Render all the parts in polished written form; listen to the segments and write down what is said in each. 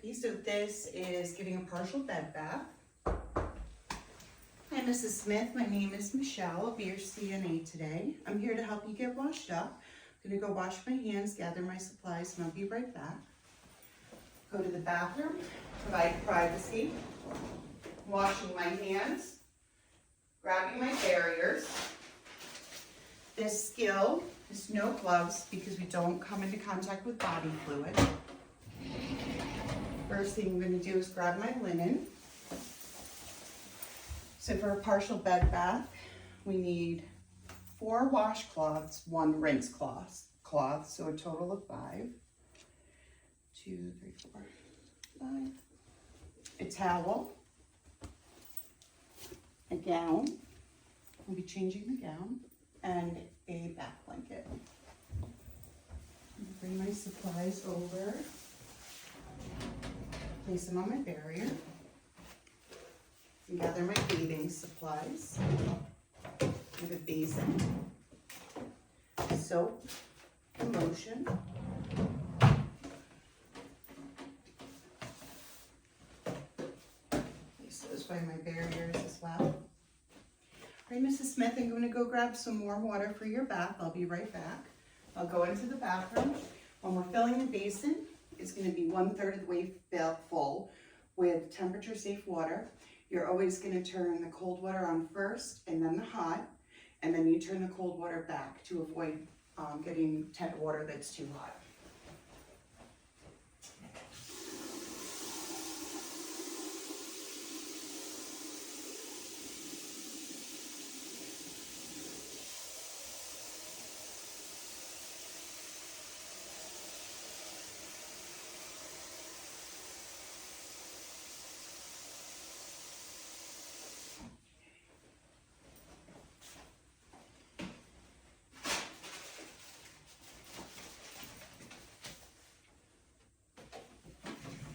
Okay, so this is giving a partial bed bath. Hi, Mrs. Smith. My name is Michelle. I'll be your CNA today. I'm here to help you get washed up. I'm gonna go wash my hands, gather my supplies, and I'll be right back. Go to the bathroom, provide privacy, washing my hands, grabbing my barriers. This skill is no gloves because we don't come into contact with body fluid. First thing I'm going to do is grab my linen. So for a partial bed bath, we need 4 washcloths, 1 rinse cloth, so a total of 5. 2, 3, 4, 5. A towel, a gown, we'll be changing the gown, and a back blanket. Bring my supplies over, place them on my barrier, and gather my bathing supplies. I have a basin, soap, and lotion. Place those by my barriers as well. All right, Mrs. Smith, I'm going to go grab some more water for your bath. I'll be right back. I'll go into the bathroom. When we're filling the basin, it's going to be 1/3 of the way full with temperature safe water. You're always going to turn the cold water on first and then the hot, and then you turn the cold water back to avoid getting water that's too hot.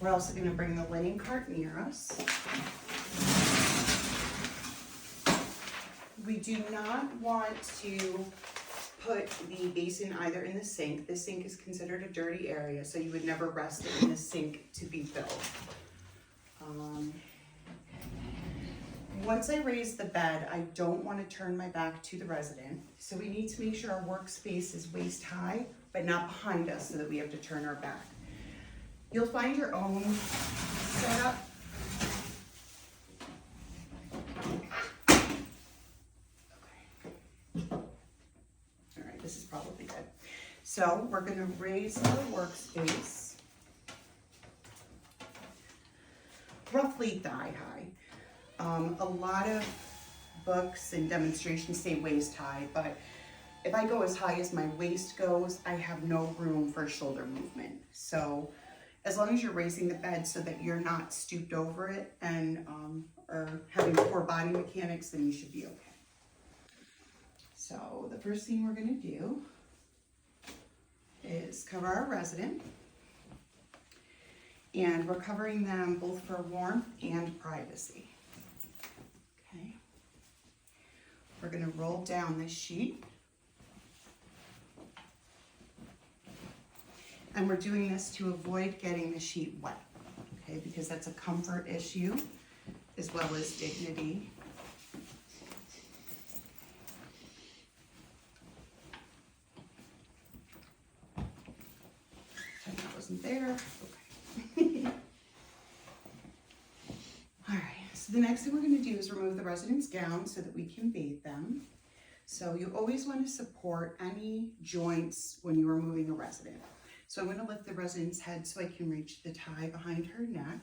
We're also going to bring the linen cart near us. We do not want to put the basin either in the sink. The sink is considered a dirty area, so you would never rest it in the sink to be filled. Once I raise the bed, I don't want to turn my back to the resident. So we need to make sure our workspace is waist high, but not behind us so that we have to turn our back. You'll find your own setup. Okay. All right, this is probably good. So we're going to raise our workspace roughly thigh high. A lot of books and demonstrations say waist high, but if I go as high as my waist goes, I have no room for shoulder movement. So as long as you're raising the bed so that you're not stooped over it and or having poor body mechanics, then you should be okay. So the first thing we're going to do is cover our resident. And we're covering them both for warmth and privacy. Okay. We're going to roll down this sheet. And we're doing this to avoid getting the sheet wet, okay, because that's a comfort issue as well as dignity. That wasn't there. Okay. All right, so the next thing we're going to do is remove the resident's gown so that we can bathe them. So you always want to support any joints when you are moving a resident. So I'm going to lift the resident's head so I can reach the tie behind her neck.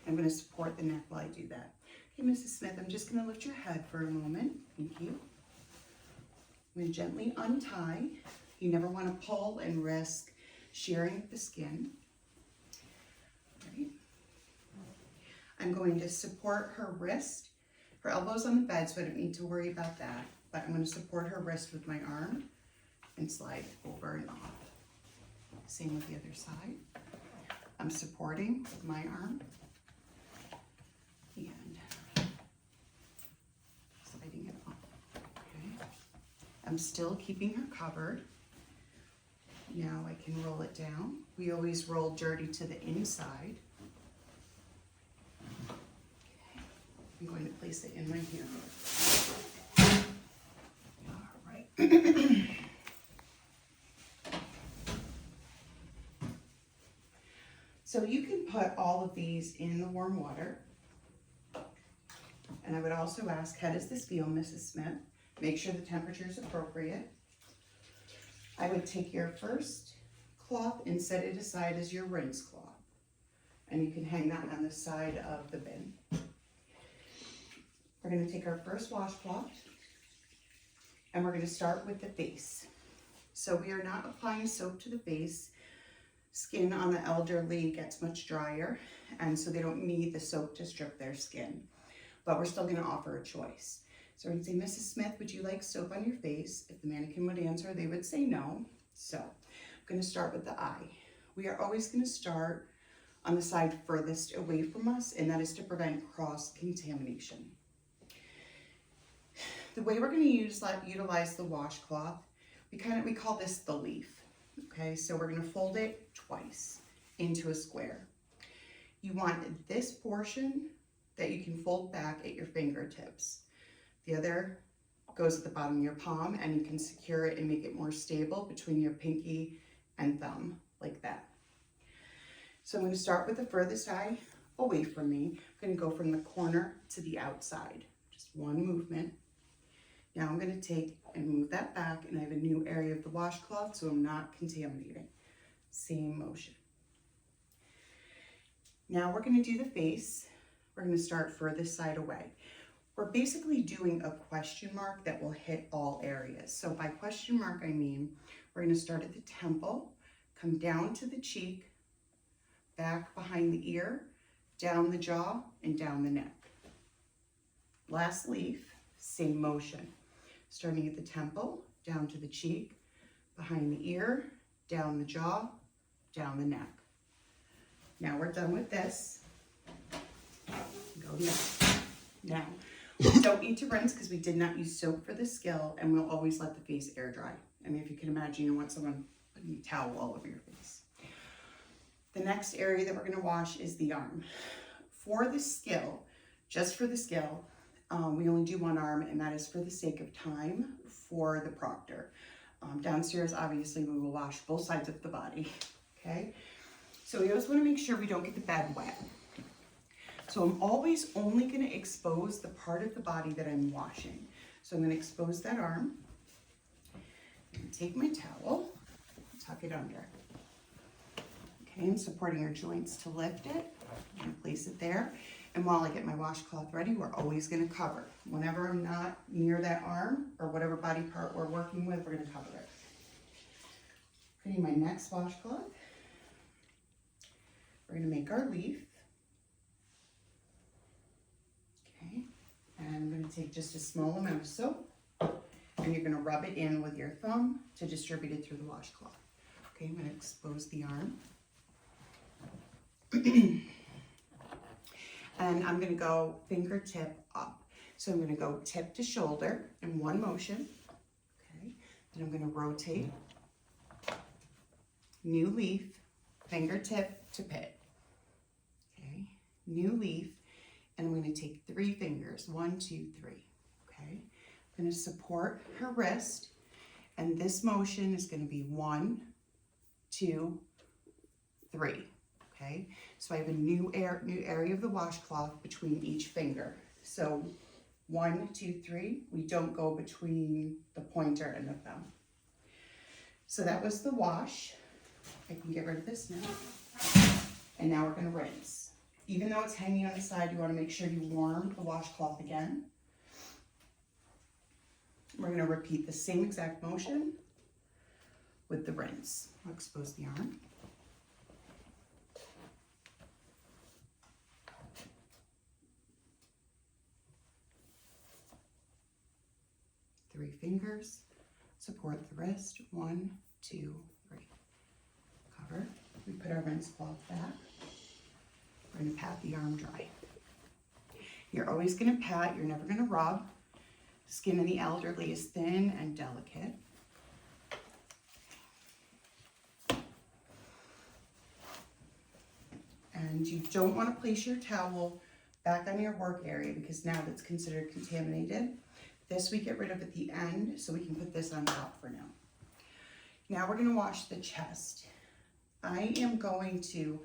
I'm going to support the neck while I do that. Okay, Mrs. Smith, I'm just going to lift your head for a moment. Thank you. I'm going to gently untie. You never want to pull and risk shearing the skin. All right. I'm going to support her wrist. Her elbow's on the bed, so I don't need to worry about that. But I'm going to support her wrist with my arm and slide over and off. Same with the other side. I'm supporting with my arm and sliding it off. Okay. I'm still keeping her covered. Now I can roll it down. We always roll dirty to the inside. I'm going to place it in my hand. All right. So you can put all of these in the warm water. And I would also ask, how does this feel, Mrs. Smith? Make sure the temperature is appropriate. I would take your first cloth and set it aside as your rinse cloth. And you can hang that on the side of the bin. We're going to take our first washcloth and we're going to start with the face. So we are not applying soap to the face. Skin on the elderly gets much drier, and so they don't need the soap to strip their skin. But we're still going to offer a choice. So we're going to say, Mrs. Smith, would you like soap on your face? If the mannequin would answer, they would say no. So I'm going to start with the eye. We are always going to start on the side furthest away from us, and that is to prevent cross-contamination. The way we're going to utilize the washcloth, we call this the leaf. Okay, so we're going to fold it twice into a square. You want this portion that you can fold back at your fingertips. The other goes at the bottom of your palm, and you can secure it and make it more stable between your pinky and thumb, like that. So I'm going to start with the furthest eye away from me. I'm going to go from the corner to the outside. Just one movement. Now I'm going to take and move that back, and I have a new area of the washcloth, so I'm not contaminating. Same motion. Now we're going to do the face. We're going to start furthest side away. We're basically doing a question mark that will hit all areas. So by question mark, I mean we're going to start at the temple, come down to the cheek, back behind the ear, down the jaw, and down the neck. Last leaf, same motion. Starting at the temple, down to the cheek, behind the ear, down the jaw, down the neck. Now we're done with this. Go next. Now, we don't need to rinse because we did not use soap for the skill, and we'll always let the face air dry. I mean, if you can imagine, you want someone putting a towel all over your face. The next area that we're going to wash is the arm. For the skill, just for the skill, we only do one arm, and that is for the sake of time for the proctor. Downstairs, obviously, we will wash both sides of the body, okay? So we always want to make sure we don't get the bed wet. So I'm always only going to expose the part of the body that I'm washing. So I'm going to expose that arm. I'm going to take my towel, tuck it under. Okay, I'm supporting your joints to lift it. I'm going to place it there. And while I get my washcloth ready, we're always going to cover. Whenever I'm not near that arm or whatever body part we're working with, we're going to cover it. Putting my next washcloth. We're going to make our leaf. Okay, and I'm going to take just a small amount of soap, and you're going to rub it in with your thumb to distribute it through the washcloth. Okay, I'm going to expose the arm. And I'm going to go fingertip up. So I'm going to go tip to shoulder in one motion. Okay, then I'm going to rotate. New leaf, fingertip to pit. Okay, new leaf, and I'm going to take 3 fingers, 1, 2, 3. Okay, I'm going to support her wrist, and this motion is going to be 1, 2, 3. Okay, so I have a new area of the washcloth between each finger. So 1, 2, 3. We don't go between the pointer and the thumb. So that was the wash. I can get rid of this now. And now we're going to rinse. Even though it's hanging on the side, you want to make sure you warm the washcloth again. We're going to repeat the same exact motion with the rinse. I'll expose the arm. Three fingers, support the wrist, 1, 2, 3. Cover. We put our rinse cloth back. We're going to pat the arm dry. You're always going to pat, you're never going to rub. Skin in the elderly is thin and delicate. And you don't want to place your towel back on your work area because now that's considered contaminated. This we get rid of at the end, so we can put this on top for now. Now we're gonna wash the chest. I am going to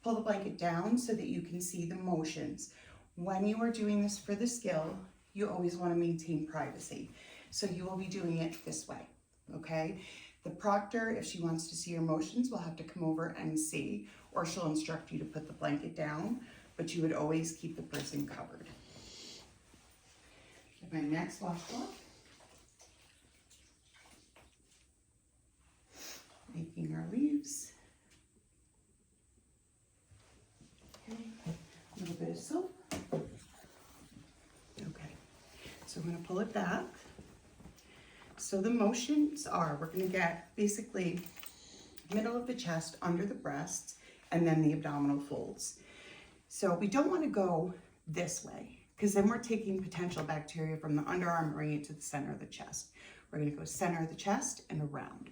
pull the blanket down so that you can see the motions. When you are doing this for the skill, you always wanna maintain privacy. So you will be doing it this way, okay? The proctor, if she wants to see your motions, will have to come over and see, or she'll instruct you to put the blanket down, but you would always keep the person covered. Get my next washcloth. Making our leaves. Okay, a little bit of soap. Okay, so I'm gonna pull it back. So the motions are, we're gonna get basically middle of the chest, under the breasts, and then the abdominal folds. So we don't wanna go this way, because then we're taking potential bacteria from the underarm and bringing it to the center of the chest. We're gonna go center of the chest and around.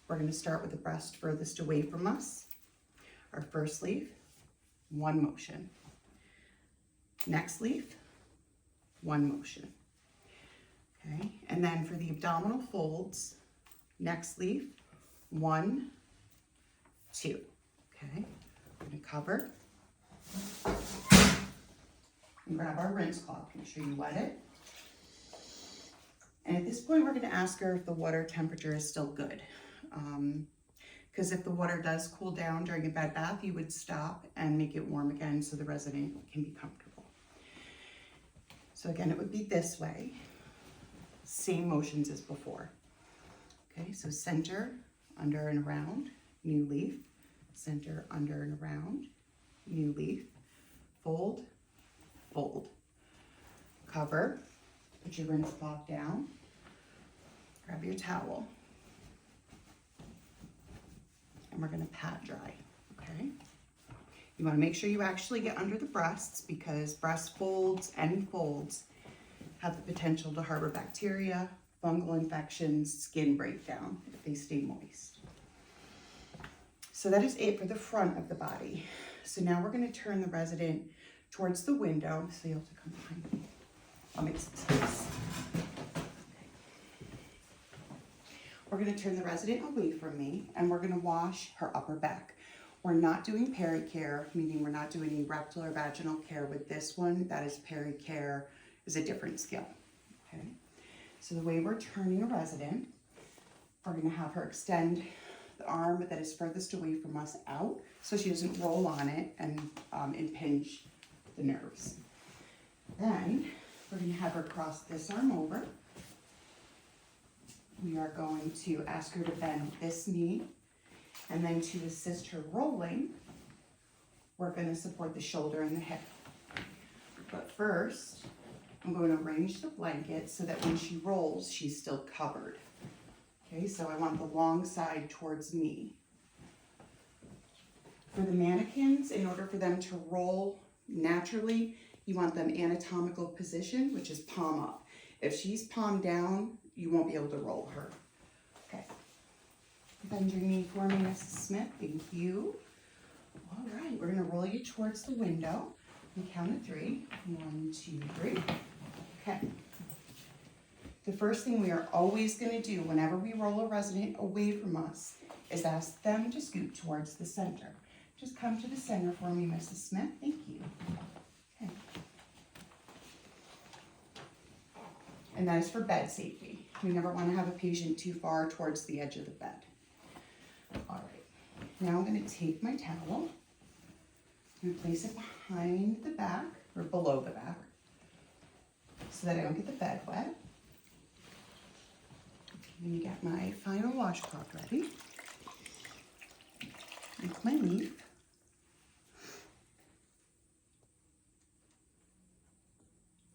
We're gonna start with the breast furthest away from us. Our first leaf, one motion. Next leaf, one motion. Okay, and then for the abdominal folds, next leaf, 1, 2. Okay, we're gonna cover and grab our rinse cloth. Make sure you wet it. And at this point, we're gonna ask her if the water temperature is still good. Because if the water does cool down during a bed bath, you would stop and make it warm again so the resident can be comfortable. So again, it would be this way. Same motions as before. Okay, so center, under and around, new leaf, center, under and around, new leaf, fold, fold. Cover, put your rinse cloth down, grab your towel, and we're gonna pat dry, okay? You wanna make sure you actually get under the breasts because breast folds and folds have the potential to harbor bacteria, fungal infections, skin breakdown if they stay moist. So that is it for the front of the body. So now we're gonna turn the resident towards the window. So you'll have to come behind me. I'll make some space. We're gonna turn the resident away from me and we're gonna wash her upper back. We're not doing pericare, meaning we're not doing any rectal or vaginal care with this one. That is pericare, is a different skill, okay? So the way we're turning a resident, we're gonna have her extend the arm that is furthest away from us out so she doesn't roll on it and impinge the nerves. Then we're gonna have her cross this arm over. We are going to ask her to bend this knee, and then to assist her rolling, we're gonna support the shoulder and the hip. But first, I'm going to arrange the blanket so that when she rolls, she's still covered. Okay, so I want the long side towards me. For the mannequins, in order for them to roll naturally, you want them anatomical position, which is palm up. If she's palm down, you won't be able to roll her. Okay. Bend your knee for me, Mrs. Smith. Thank you. All right, we're gonna roll you towards the window. We count of 3. 1, 2, 3. Okay. The first thing we are always gonna do whenever we roll a resident away from us is ask them to scoot towards the center. Just come to the center for me, Mrs. Smith. Thank you. Okay. And that is for bed safety. We never want to have a patient too far towards the edge of the bed. All right, now I'm going to take my towel and place it behind the back or below the back so that I don't get the bed wet. I'm going to get my final washcloth ready. Make my leaf.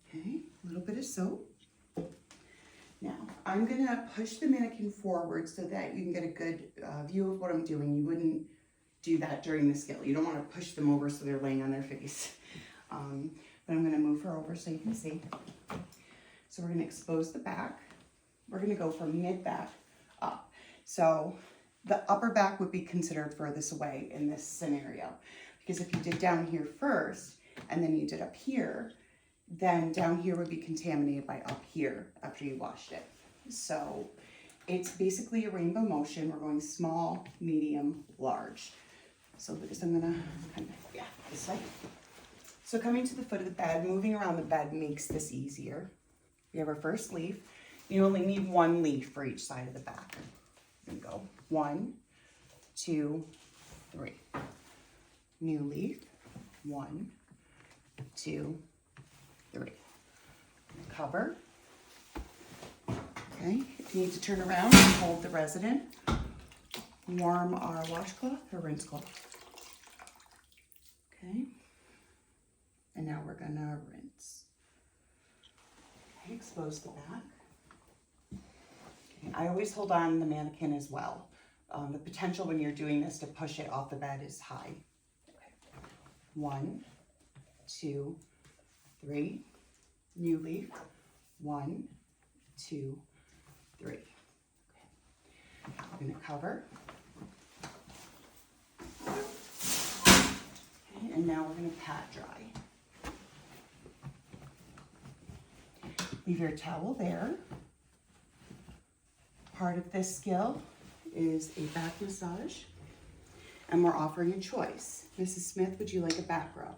Okay, a little bit of soap. Now, I'm gonna push the mannequin forward so that you can get a good view of what I'm doing. You wouldn't do that during the skill. You don't wanna push them over so they're laying on their face. But I'm gonna move her over so you can see. So we're gonna expose the back. We're gonna go from mid-back up. So the upper back would be considered furthest away in this scenario. Because if you did down here first, and then you did up here, then down here would be contaminated by up here after you washed it. So it's basically a rainbow motion. We're going small, medium, large. So because I'm gonna kind of, yeah, this way. So coming to the foot of the bed, moving around the bed makes this easier. We have our first leaf. You only need one leaf for each side of the back. And go 1, 2, 3. New leaf, 1, 2, 3. Cover. Okay, if you need to turn around and hold the resident, warm our washcloth or rinse cloth. Okay, and now we're gonna rinse. Okay, expose the back. Okay, I always hold on the mannequin as well. The potential when you're doing this to push it off the bed is high. Okay. 1, 2, 3. New leaf. 1, 2, 3. Okay. I'm going to cover. Okay, and now we're going to pat dry. Leave your towel there. Part of this skill is a back massage, and we're offering a choice. Mrs. Smith, would you like a back rub?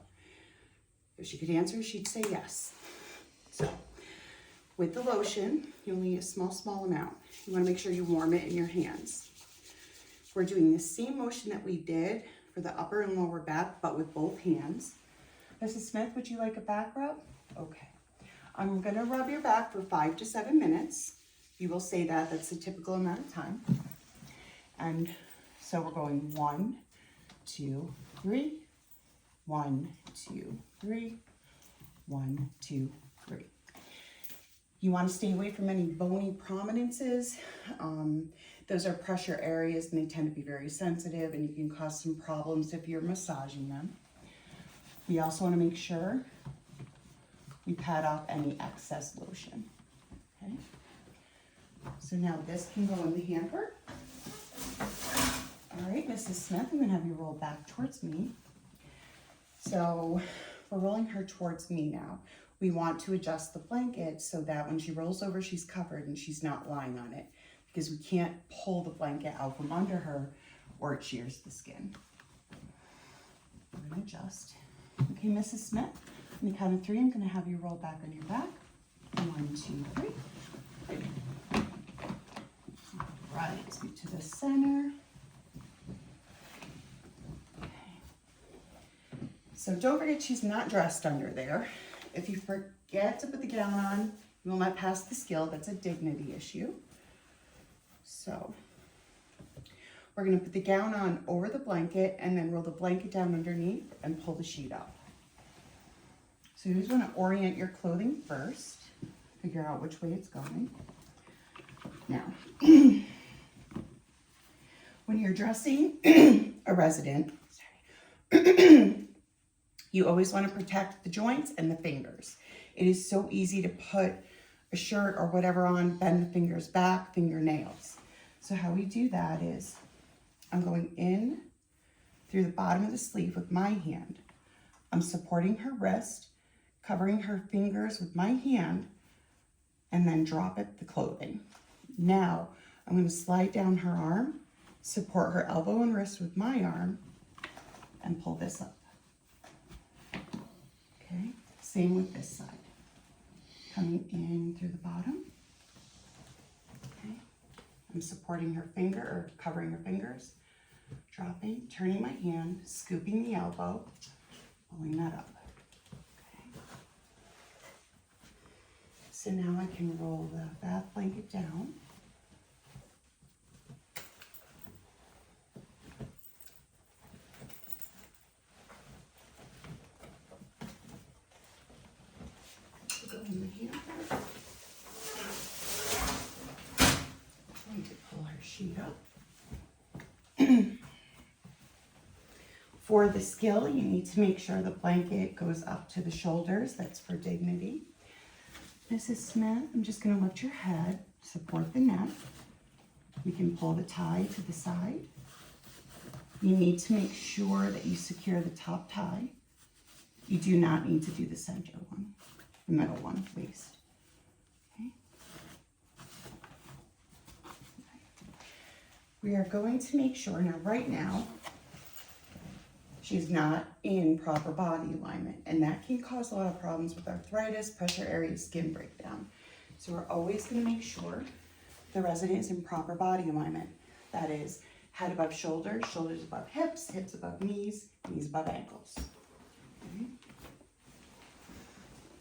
If she could answer, she'd say yes. So, with the lotion, you'll need a small amount. You want to make sure you warm it in your hands. We're doing the same motion that we did for the upper and lower back, but with both hands. Mrs. Smith, would you like a back rub? Okay. I'm going to rub your back for 5 to 7 minutes. You will say that. That's the typical amount of time. And so we're going 1, 2, 3. 1, 2, 3. 1, 2, 3. You want to stay away from any bony prominences. Those are pressure areas and they tend to be very sensitive and you can cause some problems if you're massaging them. We also want to make sure we pat off any excess lotion. Okay. So now this can go in the hamper. All right, Mrs. Smith, I'm going to have you roll back towards me. So we're rolling her towards me now. We want to adjust the blanket so that when she rolls over, she's covered and she's not lying on it, because we can't pull the blanket out from under her or it shears the skin. We're going to adjust. Okay, Mrs. Smith, on the count of 3, I'm going to have you roll back on your back. 1, 2, 3. All right, scoot to the center. Okay. So don't forget she's not dressed under there. If you forget to put the gown on, you will not pass the skill. That's a dignity issue. So we're going to put the gown on over the blanket and then roll the blanket down underneath and pull the sheet up. So you just want to orient your clothing first, figure out which way it's going. Now, when you're dressing a resident, you always want to protect the joints and the fingers. It is so easy to put a shirt or whatever on, bend the fingers back, fingernails. So how we do that is I'm going in through the bottom of the sleeve with my hand. I'm supporting her wrist, covering her fingers with my hand, and then drop it the clothing. Now I'm going to slide down her arm, support her elbow and wrist with my arm, and pull this up. Okay, same with this side. Coming in through the bottom. Okay, I'm supporting her finger or covering her fingers, dropping, turning my hand, scooping the elbow, pulling that up. Okay. So now I can roll the bath blanket down. In the hamper. I need to pull her sheet up. For the skill, you need to make sure the blanket goes up to the shoulders. That's for dignity. Mrs. Smith, I'm just going to lift your head, support the neck. You can pull the tie to the side. You need to make sure that you secure the top tie. You do not need to do the center one, the middle one, waist. Okay. We are going to make sure, now right now, she's not in proper body alignment, and that can cause a lot of problems with arthritis, pressure area, skin breakdown. So we're always going to make sure the resident is in proper body alignment. That is, head above shoulders, shoulders above hips, hips above knees, knees above ankles. Okay.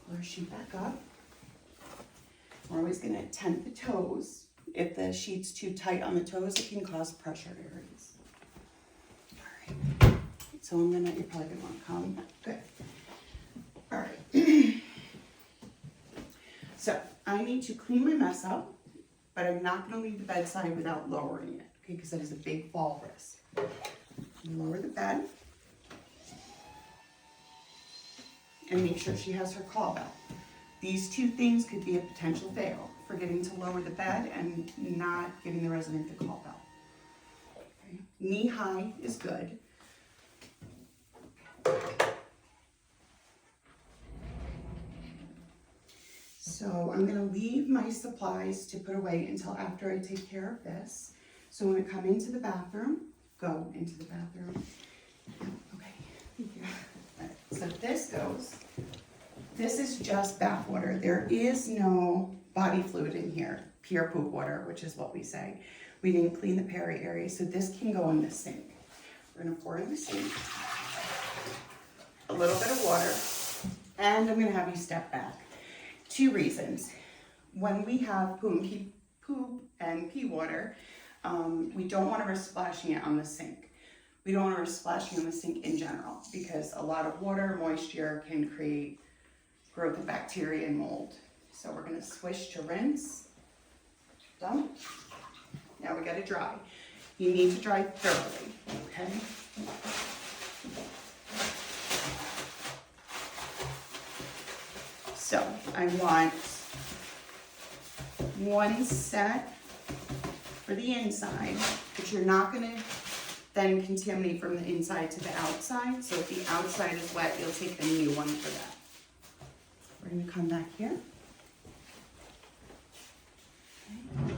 Pull our sheet back up. We're always going to tent the toes. If the sheet's too tight on the toes, it can cause pressure areas. All right. So you're probably gonna want to come. Good. All right. So I need to clean my mess up, but I'm not gonna leave the bedside without lowering it, okay? Because that is a big fall risk. Lower the bed. And make sure she has her call bell. These two things could be a potential fail, forgetting to lower the bed and not giving the resident the call bell. Okay. Knee high is good. So I'm going to leave my supplies to put away until after I take care of this. So when I come into the bathroom, go into the bathroom. Okay, thank you. All right. So this is just bath water. There is no body fluid in here, pure poop water, which is what we say. We didn't clean the peri area, so this can go in the sink. We're going to pour in the sink a little bit of water, and I'm going to have you step back. 2 reasons. When we have poop and pee water, we don't want to risk splashing it on the sink. We don't want to risk splashing on the sink in general because a lot of water, moisture can create growth of bacteria and mold. So we're going to swish to rinse. Done. Now we got to dry. You need to dry thoroughly, okay? So I want 1 set for the inside, but you're not going to then contaminate from the inside to the outside. So if the outside is wet, you'll take a new one for that. We're going to come back here. Okay.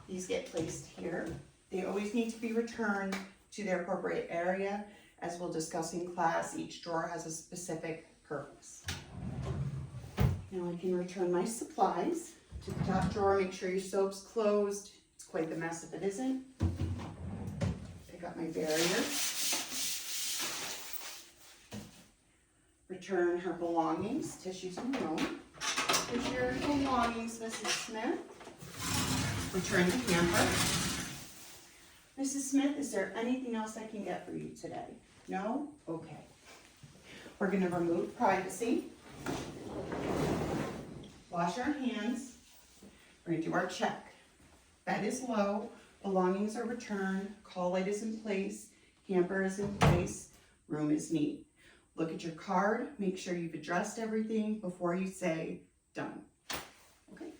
These get placed here. They always need to be returned to their appropriate area. As we'll discuss in class, each drawer has a specific purpose. Now I can return my supplies to the top drawer. Make sure your soap's closed. It's quite the mess if it isn't. Pick up my barrier. Return her belongings, tissues and room. Here's your belongings, Mrs. Smith. Return the hamper. Mrs. Smith, is there anything else I can get for you today? No? Okay. We're going to remove privacy. Wash our hands. We're going to do our check. Bed is low. Belongings are returned. Call light is in place. Hamper is in place. Room is neat. Look at your card. Make sure you've addressed everything before you say done. Okay.